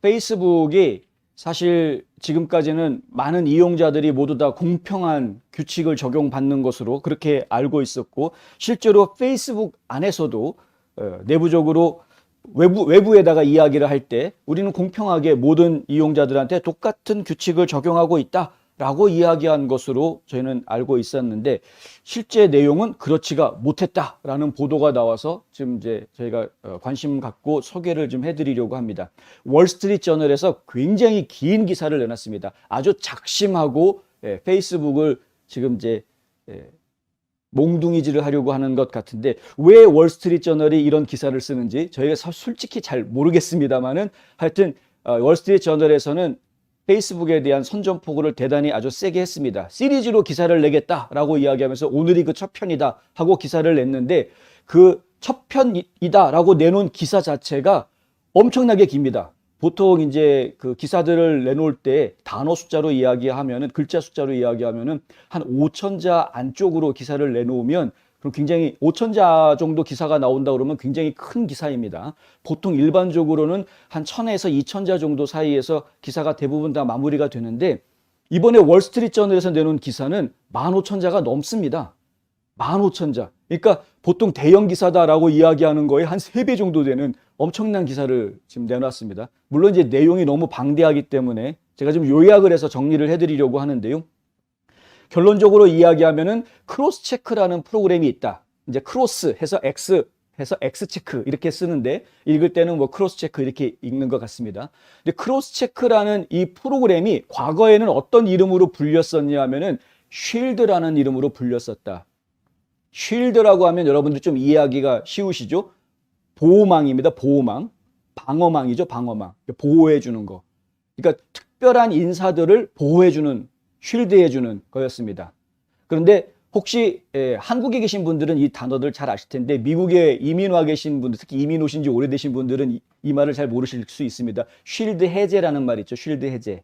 페이스북이 사실 지금까지는 많은 이용자들이 모두 다 공평한 규칙을 적용받는 것으로 그렇게 알고 있었고, 실제로 페이스북 안에서도 내부적으로 외부에다가 이야기를 할 때 우리는 공평하게 모든 이용자들한테 똑같은 규칙을 적용하고 있다라고 이야기한 것으로 저희는 알고 있었는데, 실제 내용은 그렇지가 못했다라는 보도가 나와서 지금 이제 저희가 관심 갖고 소개를 좀 해드리려고 합니다. 월스트리트 저널에서 굉장히 긴 기사를 내놨습니다. 아주 작심하고 페이스북을 지금 이제 몽둥이질을 하려고 하는 것 같은데, 왜 월스트리트 저널이 이런 기사를 쓰는지 저희가 솔직히 잘 모르겠습니다만은, 하여튼 월스트리트 저널에서는 페이스북에 대한 선전포고를 대단히 아주 세게 했습니다. 시리즈로 기사를 내겠다라고 이야기하면서 오늘이 그 첫 편이다 하고 기사를 냈는데, 그 첫 편이다라고 내놓은 기사 자체가 엄청나게 깁니다. 보통 이제 그 기사들을 내놓을 때 단어 숫자로 이야기하면은, 글자 숫자로 이야기하면은 한 5,000자 안쪽으로 기사를 내놓으면, 그럼 굉장히 5,000자 정도 기사가 나온다 그러면 굉장히 큰 기사입니다. 보통 일반적으로는 한 1,000에서 2,000자 정도 사이에서 기사가 대부분 다 마무리가 되는데, 이번에 월스트리트 저널에서 내놓은 기사는 15,000자가 넘습니다. 15,000자. 그러니까 보통 대형 기사다라고 이야기하는 거에 한 3배 정도 되는 엄청난 기사를 지금 내놨습니다. 물론 이제 내용이 너무 방대하기 때문에 제가 좀 요약을 해서 정리를 해드리려고 하는데요. 결론적으로 이야기하면은 크로스 체크라는 프로그램이 있다. 이제 크로스 해서 X 체크 이렇게 쓰는데, 읽을 때는 뭐 크로스 체크 이렇게 읽는 것 같습니다. 근데 크로스 체크라는 이 프로그램이 과거에는 어떤 이름으로 불렸었냐 하면은 쉴드라는 이름으로 불렸었다. 쉴드라고 하면 여러분들 좀 이해하기가 쉬우시죠? 보호망입니다. 보호망. 방어망이죠. 방어망. 보호해 주는 거. 그러니까 특별한 인사들을 보호해 주는, 쉴드해 주는 거였습니다. 그런데 혹시 한국에 계신 분들은 이 단어들 잘 아실 텐데, 미국에 이민 와 계신 분들, 특히 이민 오신 지 오래되신 분들은 이 말을 잘 모르실 수 있습니다. 쉴드 해제라는 말 있죠. 쉴드 해제.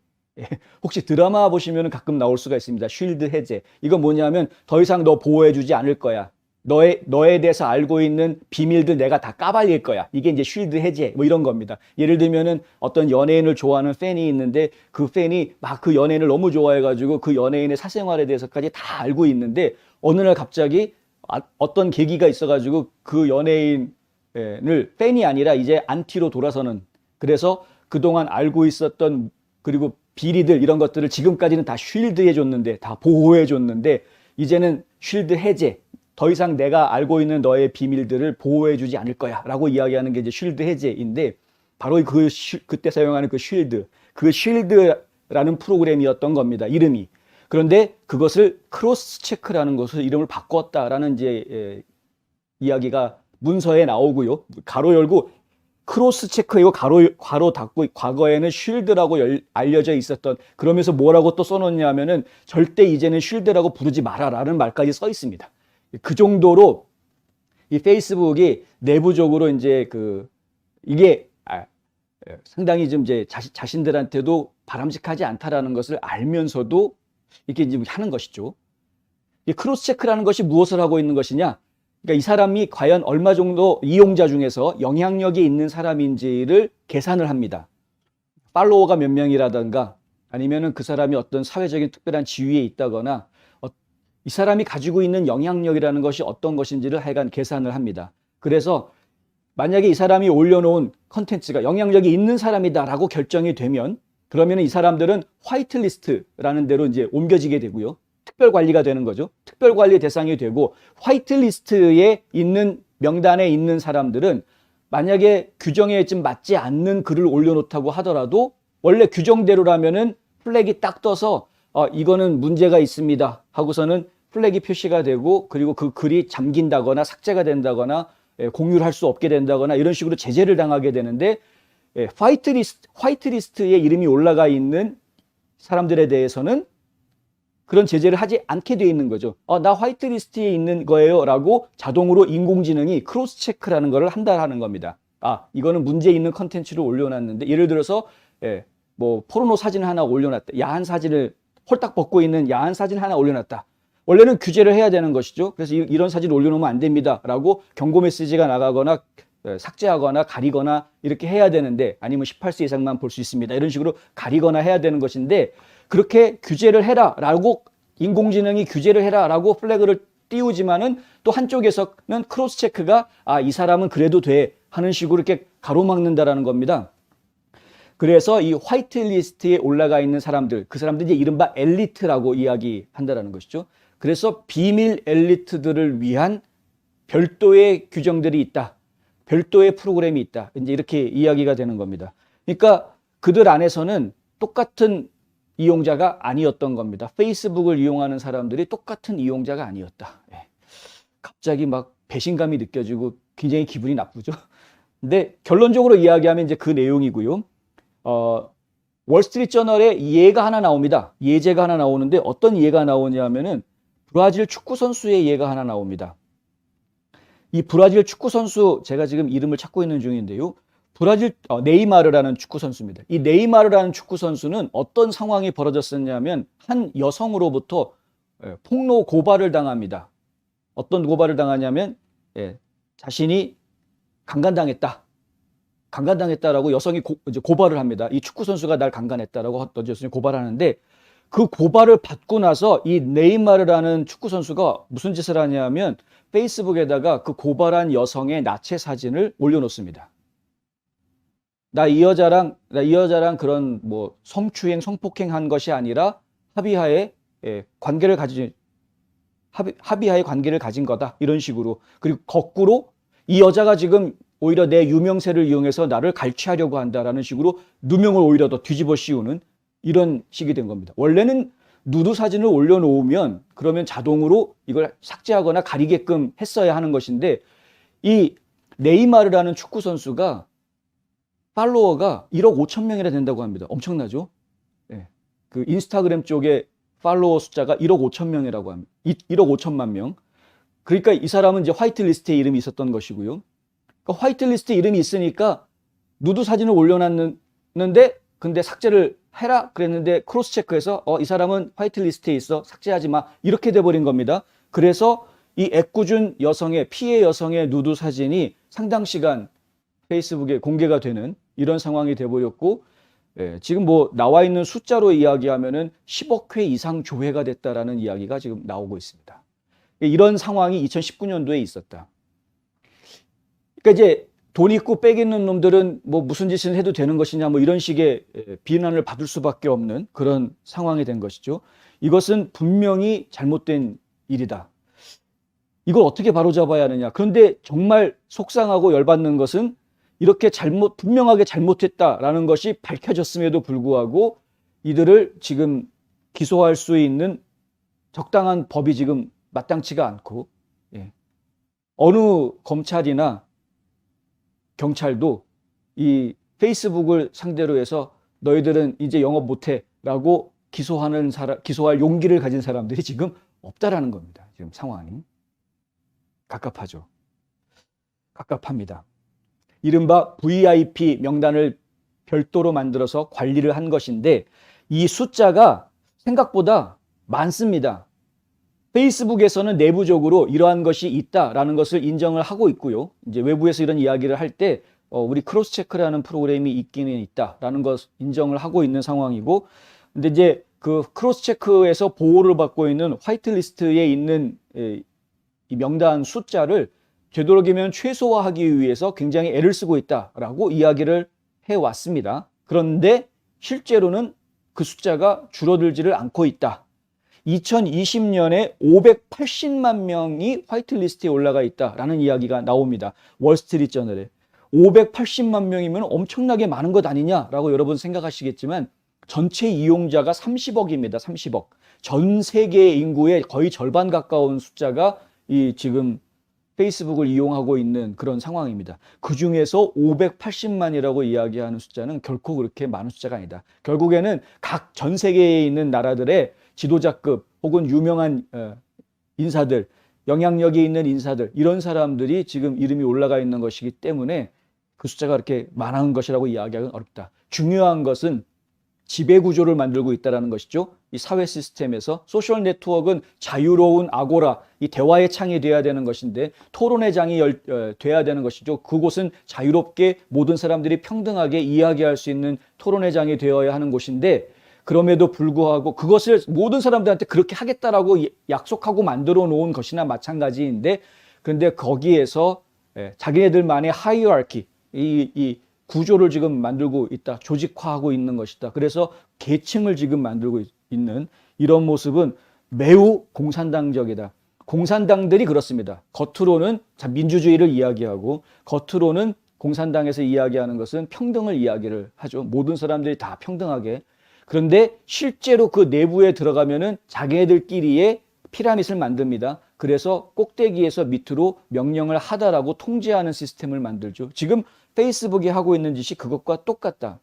혹시 드라마 보시면 가끔 나올 수가 있습니다. 쉴드 해제. 이건 뭐냐면 더 이상 너 보호해 주지 않을 거야. 너에 대해서 알고 있는 비밀들 내가 다 까발릴 거야. 이게 이제 쉴드 해제 뭐 이런 겁니다. 예를 들면은 어떤 연예인을 좋아하는 팬이 있는데, 그 팬이 막 그 연예인을 너무 좋아해가지고 그 연예인의 사생활에 대해서까지 다 알고 있는데, 어느 날 갑자기 어떤 계기가 있어가지고 그 연예인을 팬이 아니라 이제 안티로 돌아서는, 그래서 그동안 알고 있었던 그리고 비리들 이런 것들을 지금까지는 다 쉴드해 줬는데, 다 보호해 줬는데, 이제는 쉴드 해제, 더 이상 내가 알고 있는 너의 비밀들을 보호해 주지 않을 거야 라고 이야기하는 게 이제 쉴드 해제인데, 바로 그때 사용하는 그 쉴드라는 프로그램이었던 겁니다. 이름이. 그런데 그것을 크로스 체크라는 것을 이름을 바꿨다라는 이제 이야기가 문서에 나오고요. 가로 열고 크로스 체크이고 괄호 닫고, 과거에는 쉴드라고 알려져 있었던, 그러면서 뭐라고 또 써놓냐면은 절대 이제는 쉴드라고 부르지 마라라는 말까지 써 있습니다. 그 정도로 이 페이스북이 내부적으로 이제 이게 상당히 좀 이제 자신들한테도 바람직하지 않다라는 것을 알면서도 이렇게 지금 하는 것이죠. 이 크로스 체크라는 것이 무엇을 하고 있는 것이냐? 그러니까 이 사람이 과연 얼마 정도 이용자 중에서 영향력이 있는 사람인지를 계산을 합니다. 팔로워가 몇 명이라든가, 아니면은 그 사람이 어떤 사회적인 특별한 지위에 있다거나, 이 사람이 가지고 있는 영향력이라는 것이 어떤 것인지를 하여간 계산을 합니다. 그래서 만약에 이 사람이 올려놓은 컨텐츠가 영향력이 있는 사람이다라고 결정이 되면, 그러면 이 사람들은 화이트리스트라는 데로 이제 옮겨지게 되고요. 특별 관리가 되는 거죠. 특별 관리 대상이 되고, 화이트리스트에 있는 명단에 있는 사람들은 만약에 규정에 좀 맞지 않는 글을 올려놓다고 하더라도, 원래 규정대로라면은 플래기 딱 떠서 이거는 문제가 있습니다 하고서는 플래기 표시가 되고, 그리고 그 글이 잠긴다거나 삭제가 된다거나 공유를 할 수 없게 된다거나 이런 식으로 제재를 당하게 되는데, 화이트리스트에 이름이 올라가 있는 사람들에 대해서는 그런 제재를 하지 않게 돼 있는 거죠. 나 화이트리스트에 있는 거예요 라고 자동으로 인공지능이 크로스 체크라는 거를 한다는 겁니다. 이거는 문제 있는 컨텐츠를 올려놨는데, 예를 들어서 뭐 포르노 사진을 하나 올려놨다, 야한 사진을 홀딱 벗고 있는 야한 사진 하나 올려놨다. 원래는 규제를 해야 되는 것이죠. 그래서 이런 사진을 올려놓으면 안 됩니다 라고 경고 메시지가 나가거나 삭제하거나 가리거나 이렇게 해야 되는데, 아니면 18세 이상만 볼 수 있습니다, 이런 식으로 가리거나 해야 되는 것인데, 그렇게 규제를 해라라고, 인공지능이 규제를 해라라고 플래그를 띄우지만은 또 한쪽에서는 크로스 체크가 이 사람은 그래도 돼 하는 식으로 이렇게 가로막는다라는 겁니다. 그래서 이 화이트 리스트에 올라가 있는 사람들, 그 사람들이 이제 이른바 엘리트라고 이야기한다라는 것이죠. 그래서 비밀 엘리트들을 위한 별도의 규정들이 있다, 별도의 프로그램이 있다, 이제 이렇게 이야기가 되는 겁니다. 그러니까 그들 안에서는 똑같은 이용자가 아니었던 겁니다. 페이스북을 이용하는 사람들이 똑같은 이용자가 아니었다. 갑자기 막 배신감이 느껴지고 굉장히 기분이 나쁘죠. 근데 결론적으로 이야기하면 이제 그 내용이고요. 월스트리트 저널에 예가 하나 나옵니다. 예제가 하나 나오는데 어떤 예가 나오냐면은 브라질 축구 선수의 예가 하나 나옵니다. 이 브라질 축구 선수, 제가 지금 이름을 찾고 있는 중인데요. 브라질 네이마르라는 축구 선수입니다. 이 네이마르라는 축구 선수는 어떤 상황이 벌어졌었냐면 한 여성으로부터 폭로 고발을 당합니다. 어떤 고발을 당하냐면 자신이 강간당했다라고 여성이 이제 고발을 합니다. 이 축구 선수가 날 강간했다라고 어떤 여성이 고발하는데, 그 고발을 받고 나서 이 네이마르라는 축구 선수가 무슨 짓을 하냐면 페이스북에다가 그 고발한 여성의 나체 사진을 올려놓습니다. 나 이 여자랑 그런 뭐 성추행, 성폭행한 것이 아니라 합의하에 관계를 가진 거다, 이런 식으로. 그리고 거꾸로 이 여자가 지금 오히려 내 유명세를 이용해서 나를 갈취하려고 한다라는 식으로 누명을 오히려 더 뒤집어 씌우는 이런 식이 된 겁니다. 원래는 누드 사진을 올려놓으면 그러면 자동으로 이걸 삭제하거나 가리게끔 했어야 하는 것인데, 이 네이마르라는 축구 선수가 팔로워가 1억 5천 명이나 된다고 합니다. 엄청나죠? 그 인스타그램 쪽에 팔로워 숫자가 1억 5천 명이라고 합니다. 1억 5천만 명. 그러니까 이 사람은 이제 화이트 리스트에 이름이 있었던 것이고요. 그러니까 화이트 리스트에 이름이 있으니까 누드 사진을 올려놨는데, 근데 삭제를 해라 그랬는데 크로스 체크해서 이 사람은 화이트 리스트에 있어, 삭제하지 마, 이렇게 돼버린 겁니다. 그래서 이 애꿎은 여성의, 피해 여성의 누드 사진이 상당 시간 페이스북에 공개가 되는 이런 상황이 돼버렸고, 지금 뭐 나와 있는 숫자로 이야기하면은 10억 회 이상 조회가 됐다라는 이야기가 지금 나오고 있습니다. 이런 상황이 2019년도에 있었다. 그러니까 이제 돈 있고 빽 있는 놈들은 뭐 무슨 짓을 해도 되는 것이냐, 뭐 이런 식의 비난을 받을 수밖에 없는 그런 상황이 된 것이죠. 이것은 분명히 잘못된 일이다. 이걸 어떻게 바로잡아야 하느냐. 그런데 정말 속상하고 열받는 것은 이렇게 분명하게 잘못했다라는 것이 밝혀졌음에도 불구하고 이들을 지금 기소할 수 있는 적당한 법이 지금 마땅치가 않고, 어느 검찰이나 경찰도 이 페이스북을 상대로 해서 너희들은 이제 영업 못해라고 기소할 용기를 가진 사람들이 지금 없다라는 겁니다. 지금 상황이 갑갑하죠. 갑갑합니다. 이른바 VIP 명단을 별도로 만들어서 관리를 한 것인데, 이 숫자가 생각보다 많습니다. 페이스북에서는 내부적으로 이러한 것이 있다라는 것을 인정을 하고 있고요. 이제 외부에서 이런 이야기를 할 때 우리 크로스 체크라는 프로그램이 있기는 있다라는 것 인정을 하고 있는 상황이고, 근데 이제 그 크로스 체크에서 보호를 받고 있는 화이트 리스트에 있는 이 명단 숫자를 되도록이면 최소화하기 위해서 굉장히 애를 쓰고 있다라고 이야기를 해왔습니다. 그런데 실제로는 그 숫자가 줄어들지를 않고 있다. 2020년에 580만 명이 화이트 리스트에 올라가 있다라는 이야기가 나옵니다. 월스트리트 저널에. 580만 명이면 엄청나게 많은 것 아니냐라고 여러분 생각하시겠지만, 전체 이용자가 30억입니다. 30억. 전 세계 인구의 거의 절반 가까운 숫자가 이 지금 페이스북을 이용하고 있는 그런 상황입니다. 그 중에서 580만이라고 이야기하는 숫자는 결코 그렇게 많은 숫자가 아니다. 결국에는 각 전 세계에 있는 나라들의 지도자급 혹은 유명한 인사들, 영향력이 있는 인사들, 이런 사람들이 지금 이름이 올라가 있는 것이기 때문에 그 숫자가 그렇게 많은 것이라고 이야기하기는 어렵다. 중요한 것은 지배 구조를 만들고 있다는 것이죠. 이 사회 시스템에서 소셜 네트워크는 자유로운 아고라, 이 대화의 창이 돼야 되는 것인데 토론의 장이 돼야 되는 것이죠. 그곳은 자유롭게 모든 사람들이 평등하게 이야기할 수 있는 토론의 장이 되어야 하는 곳인데 그럼에도 불구하고 그것을 모든 사람들한테 그렇게 하겠다라고 약속하고 만들어 놓은 것이나 마찬가지인데 그런데 거기에서 자기네들만의 하이어archy, 이 구조를 지금 만들고 있다. 조직화하고 있는 것이다. 그래서 계층을 지금 만들고 있는 이런 모습은 매우 공산당적이다. 공산당들이 그렇습니다. 겉으로는 민주주의를 이야기하고 겉으로는 공산당에서 이야기하는 것은 평등을 이야기를 하죠. 모든 사람들이 다 평등하게. 그런데 실제로 그 내부에 들어가면은 자기네들끼리의 피라밋을 만듭니다. 그래서 꼭대기에서 밑으로 명령을 하다라고 통제하는 시스템을 만들죠. 지금 페이스북이 하고 있는 짓이 그것과 똑같다.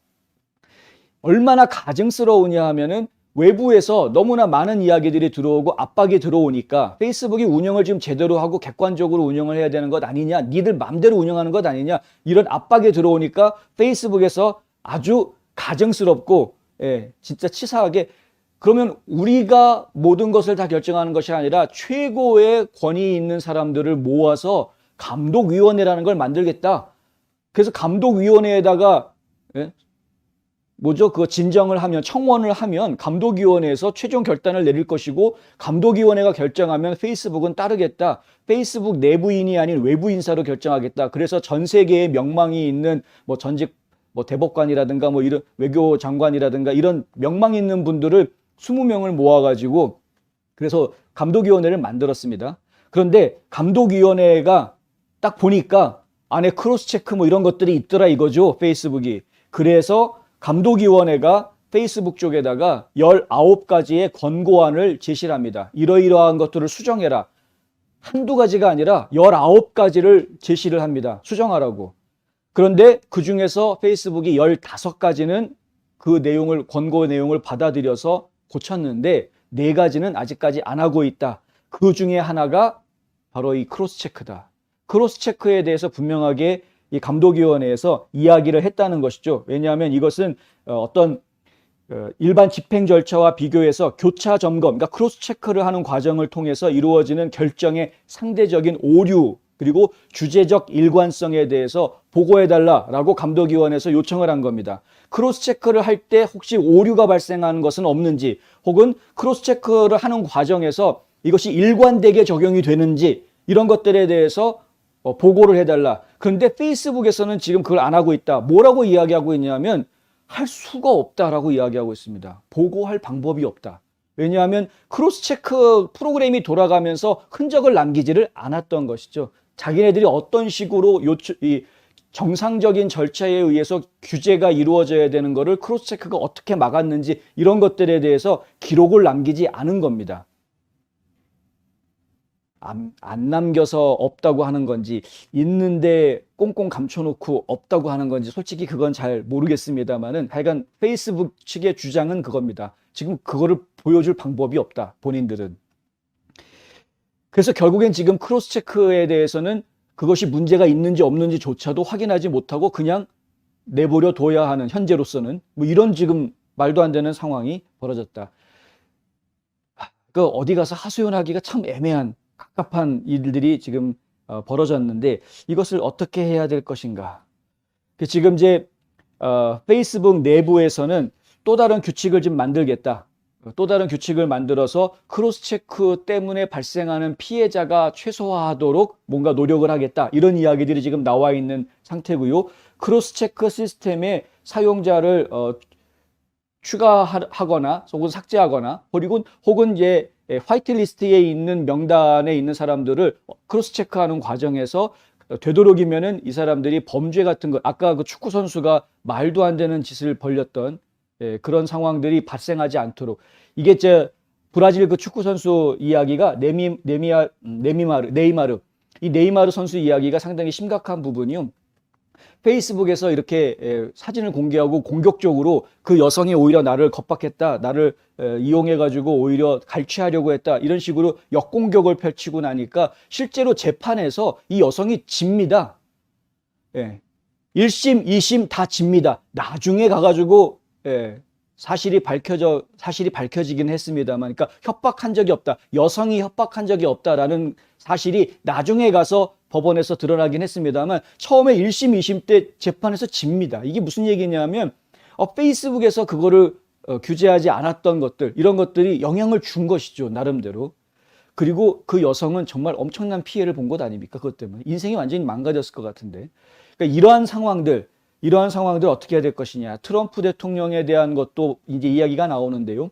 얼마나 가증스러우냐 하면은 외부에서 너무나 많은 이야기들이 들어오고 압박이 들어오니까 페이스북이 운영을 지금 제대로 하고 객관적으로 운영을 해야 되는 것 아니냐, 니들 맘대로 운영하는 것 아니냐, 이런 압박이 들어오니까 페이스북에서 아주 가증스럽고 진짜 치사하게 그러면 우리가 모든 것을 다 결정하는 것이 아니라 최고의 권위 있는 사람들을 모아서 감독위원회라는 걸 만들겠다. 그래서 감독위원회에다가 그거 진정을 하면 청원을 하면 감독위원회에서 최종 결단을 내릴 것이고 감독위원회가 결정하면 페이스북은 따르겠다. 페이스북 내부인이 아닌 외부 인사로 결정하겠다. 그래서 전 세계에 명망이 있는 전직 대법관이라든가 이런 외교장관이라든가 이런 명망 있는 분들을 20명을 모아가지고 그래서 감독위원회를 만들었습니다. 그런데 감독위원회가 딱 보니까 안에 크로스 체크 이런 것들이 있더라 이거죠. 페이스북이. 그래서 감독위원회가 페이스북 쪽에다가 19가지의 권고안을 제시를 합니다. 이러이러한 것들을 수정해라. 한두 가지가 아니라 19가지를 제시를 합니다. 수정하라고. 그런데 그 중에서 페이스북이 15가지는 그 내용을, 권고 내용을 받아들여서 고쳤는데 4가지는 아직까지 안 하고 있다. 그 중에 하나가 바로 이 크로스 체크다. 크로스 체크에 대해서 분명하게 이 감독위원회에서 이야기를 했다는 것이죠. 왜냐하면 이것은 어떤 일반 집행 절차와 비교해서 교차 점검, 그러니까 크로스 체크를 하는 과정을 통해서 이루어지는 결정의 상대적인 오류 그리고 주제적 일관성에 대해서 보고해달라라고 감독위원회에서 요청을 한 겁니다. 크로스 체크를 할 때 혹시 오류가 발생하는 것은 없는지 혹은 크로스 체크를 하는 과정에서 이것이 일관되게 적용이 되는지 이런 것들에 대해서 보고를 해달라. 그런데 페이스북에서는 지금 그걸 안 하고 있다. 뭐라고 이야기하고 있냐면 할 수가 없다라고 이야기하고 있습니다. 보고할 방법이 없다. 왜냐하면 크로스 체크 프로그램이 돌아가면서 흔적을 남기지를 않았던 것이죠. 자기네들이 어떤 식으로 이 정상적인 절차에 의해서 규제가 이루어져야 되는 것을 크로스 체크가 어떻게 막았는지 이런 것들에 대해서 기록을 남기지 않은 겁니다. 안 남겨서 없다고 하는 건지 있는데 꽁꽁 감춰놓고 없다고 하는 건지 솔직히 그건 잘 모르겠습니다만은 하여간 페이스북 측의 주장은 그겁니다. 지금 그거를 보여줄 방법이 없다. 본인들은. 그래서 결국엔 지금 크로스 체크에 대해서는 그것이 문제가 있는지 없는지조차도 확인하지 못하고 그냥 내버려 둬야 하는 현재로서는 이런 지금 말도 안 되는 상황이 벌어졌다. 그 어디 가서 하소연하기가 참 애매한 갑갑한 일들이 지금 벌어졌는데 이것을 어떻게 해야 될 것인가. 지금 이제 페이스북 내부에서는 또 다른 규칙을 좀 만들겠다. 또 다른 규칙을 만들어서 크로스 체크 때문에 발생하는 피해자가 최소화하도록 뭔가 노력을 하겠다. 이런 이야기들이 지금 나와 있는 상태고요. 크로스 체크 시스템에 사용자를 추가하거나 혹은 삭제하거나 그리고 혹은 이제 화이트리스트에 있는 명단에 있는 사람들을 크로스 체크하는 과정에서 되도록이면은 이 사람들이 범죄 같은 것, 아까 그 축구 선수가 말도 안 되는 짓을 벌였던 그런 상황들이 발생하지 않도록. 이게 브라질 그 축구 선수 이야기가 네이마르 이 네이마르 선수 이야기가 상당히 심각한 부분이요. 페이스북에서 이렇게 사진을 공개하고 공격적으로 그 여성이 오히려 나를 겁박했다, 나를 이용해가지고 오히려 갈취하려고 했다, 이런 식으로 역공격을 펼치고 나니까 실제로 재판에서 이 여성이 집니다. 1심, 2심 다 집니다. 나중에 가가지고 사실이 밝혀지긴 했습니다만, 그러니까 협박한 적이 없다. 여성이 협박한 적이 없다라는 사실이 나중에 가서 법원에서 드러나긴 했습니다만, 처음에 1심, 2심 때 재판에서 집니다. 이게 무슨 얘기냐면, 페이스북에서 그거를 규제하지 않았던 것들, 이런 것들이 영향을 준 것이죠, 나름대로. 그리고 그 여성은 정말 엄청난 피해를 본 것 아닙니까? 그것 때문에. 인생이 완전히 망가졌을 것 같은데. 그러니까 이러한 상황들 어떻게 해야 될 것이냐. 트럼프 대통령에 대한 것도 이제 이야기가 나오는데요.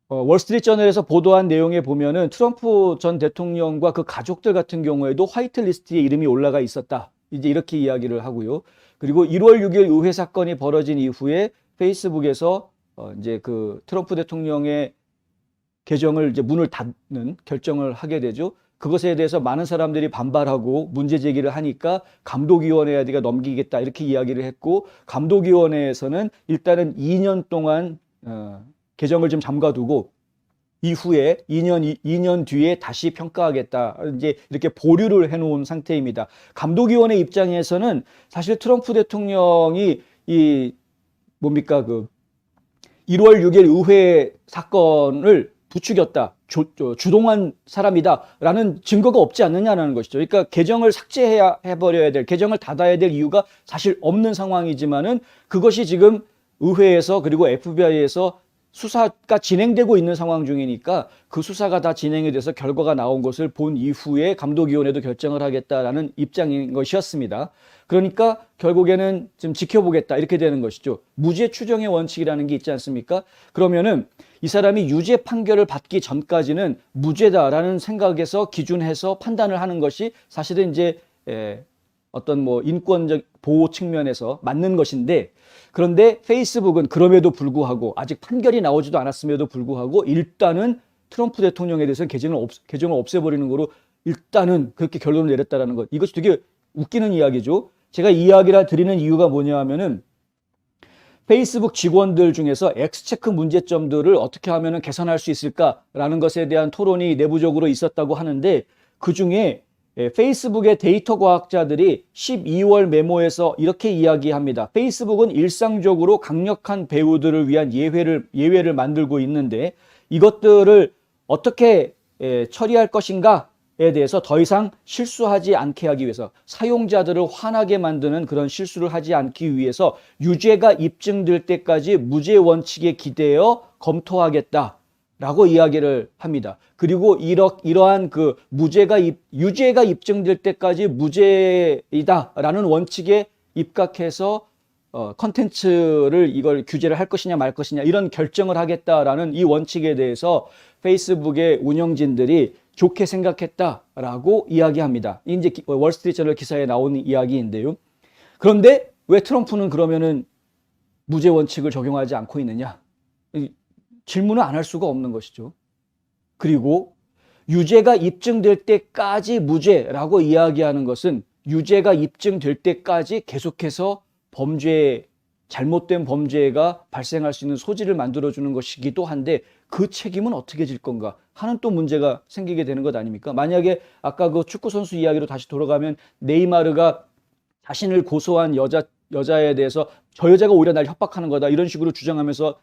월스트리트저널에서 보도한 내용에 보면은 트럼프 전 대통령과 그 가족들 같은 경우에도 화이트리스트에 이름이 올라가 있었다. 이제 이렇게 이야기를 하고요. 그리고 1월 6일 의회 사건이 벌어진 이후에 페이스북에서 이제 그 트럼프 대통령의 계정을 이제 문을 닫는 결정을 하게 되죠. 그것에 대해서 많은 사람들이 반발하고 문제 제기를 하니까 감독위원회에 넘기겠다 이렇게 이야기를 했고, 감독위원회에서는 일단은 2년 동안 계정을 좀 잠가두고 이후에 2년 뒤에 다시 평가하겠다. 이제 이렇게 보류를 해놓은 상태입니다. 감독위원회 입장에서는 사실 트럼프 대통령이 뭡니까 1월 6일 의회 사건을 부추겼다, 주동한 사람이다라는 증거가 없지 않느냐라는 것이죠. 그러니까 계정을 삭제해버려야 될, 계정을 닫아야 될 이유가 사실 없는 상황이지만은 그것이 지금 의회에서 그리고 FBI에서 수사가 진행되고 있는 상황 중이니까 그 수사가 다 진행이 돼서 결과가 나온 것을 본 이후에 감독위원회도 결정을 하겠다라는 입장인 것이었습니다. 그러니까 결국에는 좀 지켜보겠다 이렇게 되는 것이죠. 무죄 추정의 원칙이라는 게 있지 않습니까? 그러면은 이 사람이 유죄 판결을 받기 전까지는 무죄다라는 생각에서 기준해서 판단을 하는 것이 사실은 이제 어떤 뭐 인권적 보호 측면에서 맞는 것인데, 그런데 페이스북은 그럼에도 불구하고 아직 판결이 나오지도 않았음에도 불구하고 일단은 트럼프 대통령에 대해서 계정을 없애버리는 거로 일단은 그렇게 결론을 내렸다라는 것. 이것이 되게 웃기는 이야기죠. 제가 이 이야기를 드리는 이유가 뭐냐 하면은 페이스북 직원들 중에서 X체크 문제점들을 어떻게 하면 개선할 수 있을까라는 것에 대한 토론이 내부적으로 있었다고 하는데, 그중에 페이스북의 데이터 과학자들이 12월 메모에서 이렇게 이야기합니다. 페이스북은 일상적으로 강력한 배우들을 위한 예외를 만들고 있는데 이것들을 어떻게 처리할 것인가에 대해서 더 이상 실수하지 않게 하기 위해서, 사용자들을 화나게 만드는 그런 실수를 하지 않기 위해서 유죄가 입증될 때까지 무죄 원칙에 기대어 검토하겠다 라고 이야기를 합니다. 그리고 이러한 그 유죄가 입증될 때까지 무죄이다라는 원칙에 입각해서 컨텐츠를 이걸 규제를 할 것이냐 말 것이냐 이런 결정을 하겠다라는 이 원칙에 대해서 페이스북의 운영진들이 좋게 생각했다라고 이야기합니다. 이제 월스트리트저널 기사에 나온 이야기인데요. 그런데 왜 트럼프는 그러면은 무죄 원칙을 적용하지 않고 있느냐? 질문을 안 할 수가 없는 것이죠. 그리고 유죄가 입증될 때까지 무죄라고 이야기하는 것은 유죄가 입증될 때까지 계속해서 잘못된 범죄가 발생할 수 있는 소지를 만들어주는 것이기도 한데, 그 책임은 어떻게 질 건가 하는 또 문제가 생기게 되는 것 아닙니까? 만약에 아까 그 축구선수 이야기로 다시 돌아가면 네이마르가 자신을 고소한 여자에 대해서 저 여자가 오히려 날 협박하는 거다 이런 식으로 주장하면서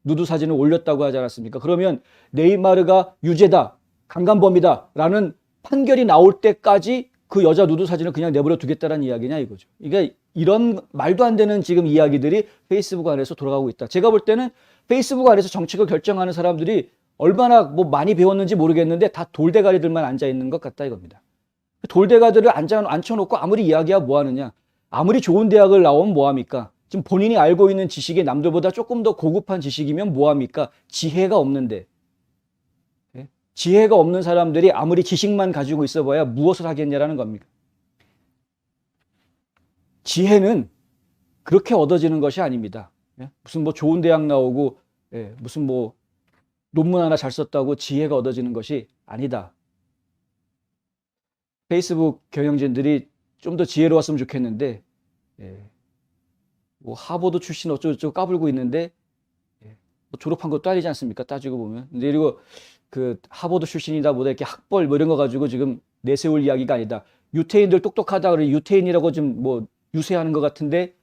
누드 사진을 올렸다고 하지 않았습니까? 그러면 네이마르가 유죄다, 강간범이다 라는 판결이 나올 때까지 그 여자 누드 사진을 그냥 내버려 두겠다는 이야기냐 이거죠. 그러니까 이런 말도 안 되는 지금 이야기들이 페이스북 안에서 돌아가고 있다. 제가 볼 때는 페이스북 안에서 정책을 결정하는 사람들이 얼마나 뭐 많이 배웠는지 모르겠는데 다 돌대가리들만 앉아 있는 것 같다 이겁니다. 돌대가들을 앉혀놓고 아무리 이야기하면 뭐 하느냐. 아무리 좋은 대학을 나오면 뭐 합니까? 지금 본인이 알고 있는 지식이 남들보다 조금 더 고급한 지식이면 뭐합니까? 지혜가 없는데. 지혜가 없는 사람들이 아무리 지식만 가지고 있어봐야 무엇을 하겠냐라는 겁니다. 지혜는 그렇게 얻어지는 것이 아닙니다. 무슨 뭐 좋은 대학 나오고 무슨 뭐 논문 하나 잘 썼다고 지혜가 얻어지는 것이 아니다. 페이스북 경영진들이 좀 더 지혜로웠으면 좋겠는데 뭐 하버드 출신 어쩌고저쩌고 까불고 있는데 뭐 졸업한 것도 아니지 않습니까? 따지고 보면. 근데 그리고 그 하버드 출신이다 뭐다 이렇게 학벌 뭐 이런 거 가지고 지금 내세울 이야기가 아니다. 유태인들 똑똑하다 그래 유태인이라고 좀 뭐 유세하는 것 같은데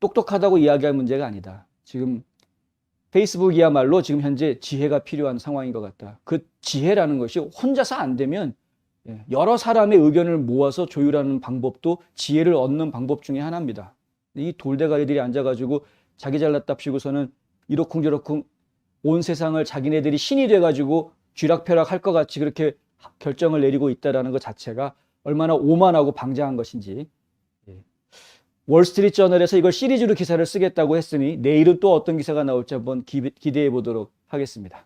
똑똑하다고 이야기할 문제가 아니다. 지금 페이스북이야말로 지금 현재 지혜가 필요한 상황인 것 같다. 그 지혜라는 것이 혼자서 안 되면 여러 사람의 의견을 모아서 조율하는 방법도 지혜를 얻는 방법 중에 하나입니다. 이 돌대가리들이 앉아가지고 자기 잘났답시고서는 이러쿵저러쿵 온 세상을 자기네들이 신이 돼가지고 쥐락펴락 할 것 같이 그렇게 결정을 내리고 있다는 것 자체가 얼마나 오만하고 방자한 것인지. 월스트리트 저널에서 이걸 시리즈로 기사를 쓰겠다고 했으니 내일은 또 어떤 기사가 나올지 한번 기대해 보도록 하겠습니다.